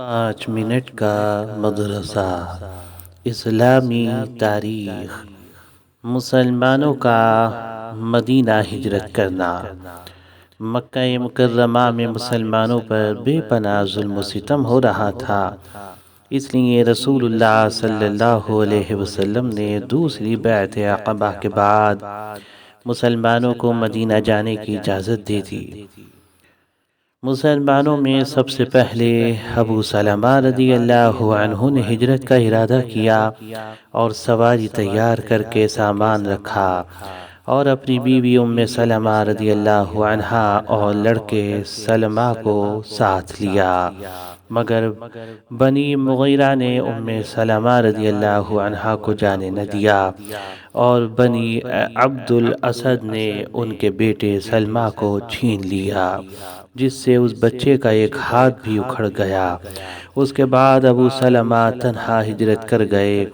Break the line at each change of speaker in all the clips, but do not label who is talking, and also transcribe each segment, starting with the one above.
5 minute کا مدرسہ۔ اسلامی تاریخ۔ مسلمانوں کا مدینہ ہجرت کرنا۔ مکہ مکرمہ میں مسلمانوں پر بے پناہ ظلم و ستم ہو رہا تھا، اس لیے رسول اللہ صلی اللہ علیہ وسلم نے دوسری بیعت عقبہ کے بعد مسلمانوں کو مدینہ جانے کی اجازت دے دی۔ مسلمانوں میں سب سے پہلے ابو سلمہ رضی اللہ عنہ نے ہجرت کا ارادہ کیا اور سواری تیار کر کے سامان رکھا اور اپنی بیوی ام سلمہ رضی اللہ عنہا اور لڑکے سلمہ کو ساتھ لیا، مگر بنی مغیرہ نے ام سلمہ رضی اللہ عنہا کو جانے نہ دیا اور بنی عبد الاسد نے ان کے بیٹے سلمہ کو چھین لیا، جس سے اس بچے کا ایک ہاتھ بھی اکھڑ گیا۔ اس کے بعد ابو سلمہ تنہا ہجرت کر گئے۔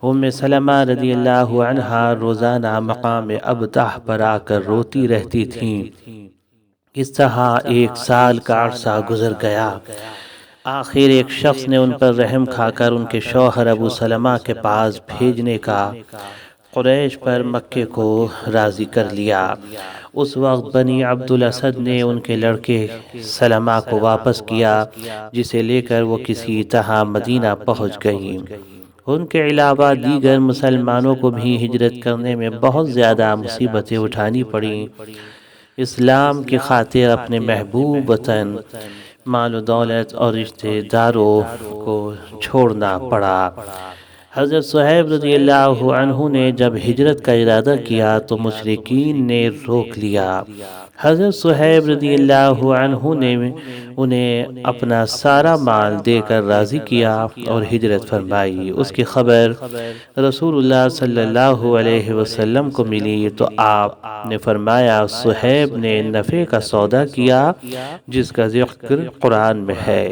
ام سلمہ رضی اللہ عنہا روزانہ مقام ابطح پر آ کر روتی رہتی تھیں۔ اس طرح 1 سال کا عرصہ گزر گیا۔ آخر ایک شخص نے ان پر رحم کھا کر ان کے شوہر ابو سلمہ کے پاس بھیجنے کا قریش پر مکے کو راضی کر لیا۔ اس وقت بنی عبد الاسد نے ان کے لڑکے سلمہ کو واپس کیا، جسے لے کر وہ کسی طرح مدینہ پہنچ گئیں۔ ان کے علاوہ دیگر مسلمانوں کو بھی ہجرت کرنے میں بہت زیادہ مصیبتیں اٹھانی پڑیں۔ اسلام کی خاطر اپنے محبوب وطن، مال و دولت اور رشتہ داروں کو چھوڑنا پڑا۔ حضرت صہیب رضی اللہ عنہ نے جب ہجرت کا ارادہ کیا تو مشرکین نے روک لیا۔ حضرت صہیب رضی اللہ عنہ نے انہیں اپنا سارا مال دے کر راضی کیا اور ہجرت فرمائی۔ اس کی خبر رسول اللہ صلی اللہ علیہ وسلم کو ملی تو آپ نے فرمایا، صہیب نے نفع کا سودا کیا جس کا ذکر قرآن میں ہے۔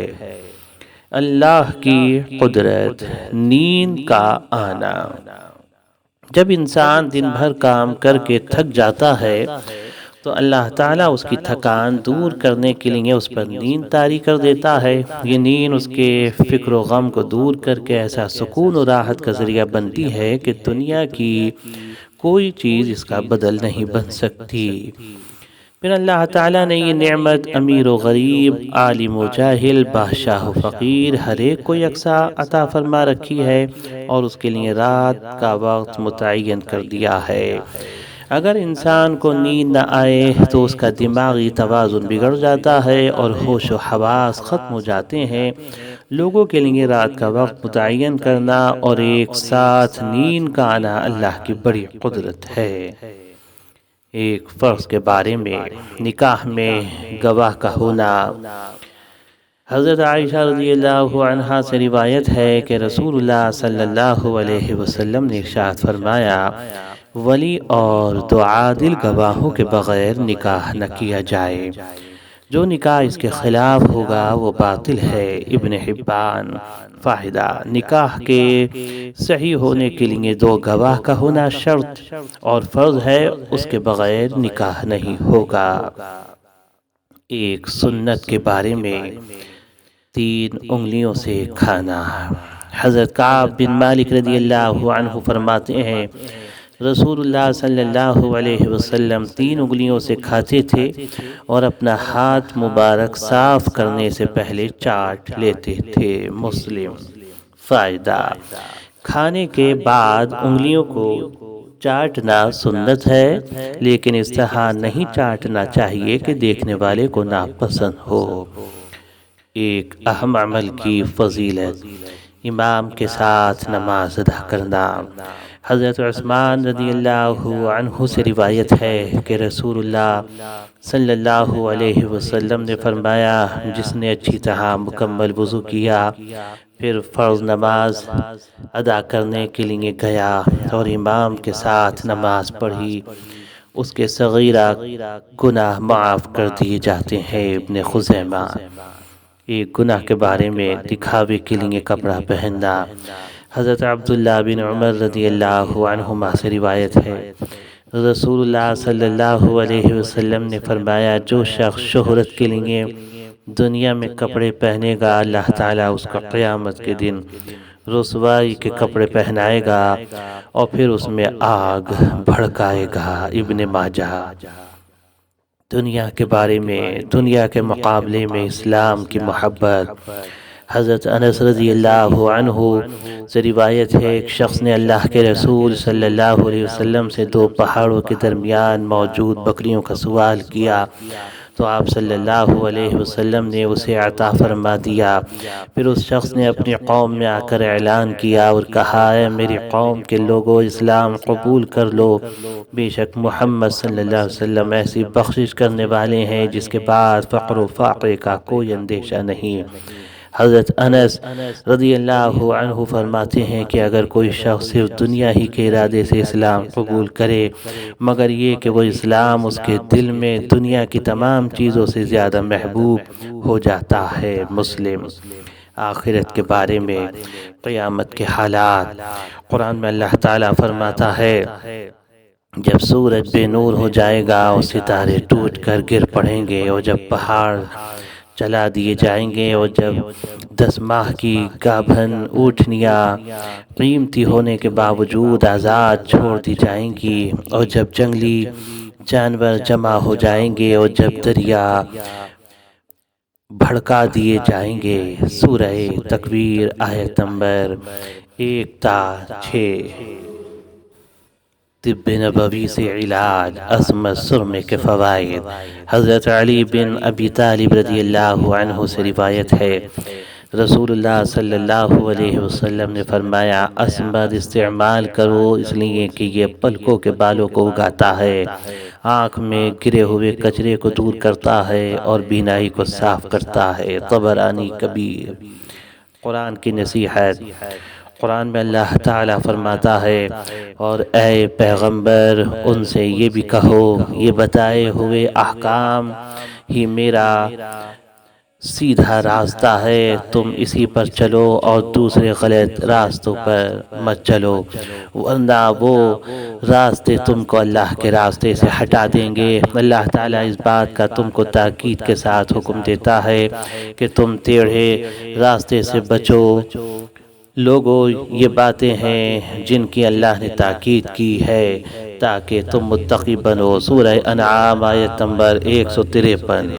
اللہ کی قدرت، نیند کا آنا۔ جب انسان دن بھر کام کر کے تھک جاتا ہے تو اللہ تعالیٰ اس کی تھکان دور کرنے کے لیے اس پر نیند طاری کر دیتا ہے۔ یہ نیند اس کے فکر و غم کو دور کر کے ایسا سکون و راحت کا ذریعہ بنتی ہے کہ دنیا کی کوئی چیز اس کا بدل نہیں بن سکتی۔ پھر اللہ تعالیٰ نے یہ نعمت امیر و غریب، عالم و جاہل، بادشاہ و فقیر، ہر ایک کو یکساں عطا فرما رکھی ہے اور اس کے لیے رات کا وقت متعین کر دیا ہے۔ اگر انسان کو نیند نہ آئے تو اس کا دماغی توازن بگڑ جاتا ہے اور ہوش و حواس ختم ہو جاتے ہیں۔ لوگوں کے لیے رات کا وقت متعین کرنا اور ایک ساتھ نیند کا آنا اللہ کی بڑی قدرت ہے۔ ایک فرض کے بارے میں، نکاح میں گواہ کا ہونا۔ حضرت عائشہ رضی اللہ عنہا سے روایت ہے کہ رسول اللہ صلی اللہ علیہ وسلم نے ارشاد فرمایا، ولی اور دو عادل گواہوں کے بغیر نکاح نہ کیا جائے، جو نکاح اس کے خلاف ہوگا وہ باطل ہے۔ ابن حبان۔ فائدہ: نکاح کے صحیح ہونے کے لیے 2 گواہ کا ہونا شرط اور فرض ہے، اس کے بغیر نکاح نہیں ہوگا۔ ایک سنت کے بارے میں، 3 انگلیوں سے کھانا۔ حضرت کعب بن مالک رضی اللہ عنہ فرماتے ہیں، رسول اللہ صلی اللہ علیہ وسلم 3 انگلیوں سے کھاتے تھے اور اپنا ہاتھ مبارک صاف کرنے سے پہلے چاٹ لیتے تھے۔ مسلم۔ فائدہ: کھانے کے بعد انگلیوں کو چاٹنا سنت ہے، لیکن اس طرح نہیں چاٹنا چاہیے کہ دیکھنے والے کو ناپسند ہو۔ ایک اہم عمل کی فضیلت، امام کے ساتھ نماز ادا کرنا۔ حضرت عثمان رضی اللہ عنہ سے روایت ہے کہ رسول اللہ صلی اللہ علیہ وسلم نے فرمایا، جس نے اچھی طرح مکمل وضو کیا، پھر فرض نماز ادا کرنے کے لیے گیا اور امام کے ساتھ نماز پڑھی، اس کے صغیرہ گناہ معاف کر دیے جاتے ہیں۔ ابن خزیمہ۔ ایک گناہ کے بارے میں، دکھاوے کے لیے کپڑا پہننا۔ حضرت عبداللہ بن عمر رضی اللہ عنہما سے روایت ہے، رسول اللہ صلی اللہ علیہ وسلم نے فرمایا، جو شخص شہرت کے لیے دنیا میں کپڑے پہنے گا، اللہ تعالیٰ اس کو قیامت کے دن رسوائی کے کپڑے پہنائے گا اور پھر اس میں آگ بھڑکائے گا۔ ابن ماجہ۔ دنیا کے بارے میں، دنیا کے مقابلے میں اسلام کی محبت۔ حضرت انس رضی اللہ عنہ سے روایت ہے، ایک شخص نے اللہ کے رسول صلی اللہ علیہ وسلم سے دو پہاڑوں کے درمیان موجود بکریوں کا سوال کیا تو آپ صلی اللہ علیہ وسلم نے اسے عطا فرما دیا۔ پھر اس شخص نے اپنی قوم میں آ کر اعلان کیا اور کہا، اے میری قوم کے لوگوں، اسلام قبول کر لو، بے شک محمد صلی اللہ علیہ وسلم ایسی بخشش کرنے والے ہیں جس کے بعد فقر و فاقے کا کوئی اندیشہ نہیں۔ حضرت انس رضی اللہ عنہ فرماتے ہیں کہ اگر کوئی شخص صرف دنیا ہی کے ارادے سے اسلام قبول کرے مگر یہ کہ وہ اسلام اس کے دل میں دنیا کی تمام چیزوں سے زیادہ محبوب ہو جاتا ہے۔ مسلم۔ آخرت کے بارے میں، قیامت کے حالات، قرآن میں اللہ تعالیٰ فرماتا ہے جب سورج بے نور ہو جائے گا اور ستارے ٹوٹ کر گر پڑیں گے اور جب پہاڑ چلا دیے جائیں گے اور جب 10 ماہ کی گابھن اونٹنیاں قیمتی ہونے کے باوجود آزاد چھوڑ دی جائیں گی اور جب جنگلی جانور جمع ہو جائیں گے اور جب دریا بھڑکا دیے جائیں گے۔ سورہ تکویر آیت نمبر 1 تا 6۔ طب نبوی سے علاج، عصمت سرمے کے فوائد۔ حضرت علی بن ابی طالب رضی اللہ عنہ سے روایت ہے، رسول اللہ صلی اللہ علیہ وسلم نے فرمایا، عصمت استعمال کرو اس لیے کہ یہ پلکوں کے بالوں کو اگاتا ہے، آنکھ میں گرے ہوئے کچرے کو دور کرتا ہے اور بینائی کو صاف کرتا ہے۔ طبرانی کبیر۔ قرآن کی نصیحت۔ قرآن میں اللہ تعالیٰ فرماتا ہے، اور اے پیغمبر ان سے یہ بھی کہو، یہ بتائے ہوئے احکام ہی میرا سیدھا راستہ ہے، تم اسی پر چلو اور دوسرے غلط راستوں پر مت چلو، ورنہ وہ راستے تم کو اللہ کے راستے سے ہٹا دیں گے۔ اللہ تعالیٰ اس بات کا تم کو تاکید کے ساتھ حکم دیتا ہے کہ تم ٹیڑھے راستے سے بچو۔ لوگوں، یہ باتیں ہیں جن کی اللہ نے تاکید کی ہے تاکہ تم متقی بنو۔ سورہ انعام آیت نمبر 153۔